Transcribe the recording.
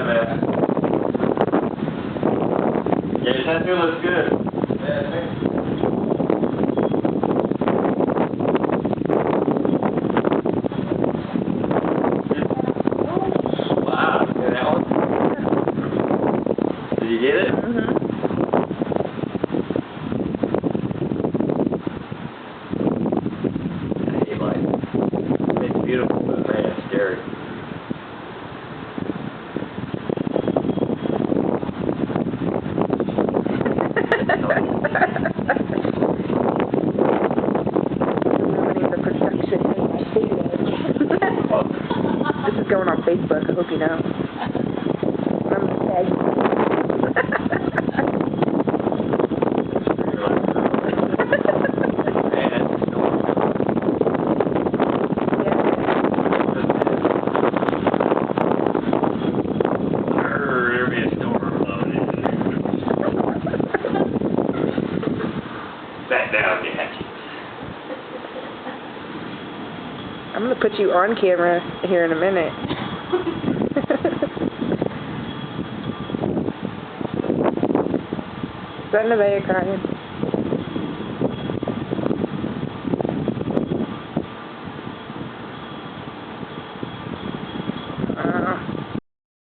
Yeah, man. Yeah, your tattoo looks good. Yeah, thanks. Wow, you got that one? Did you get it? Mm-hmm. Hey, like, it's beautiful, but man, it's scary. This is going on Facebook, I hope you know. I'm gonna tag There'll be a storm loaded. Back down, yeah. I'm gonna put you on camera here in a minute. Is that Nevaeh crying?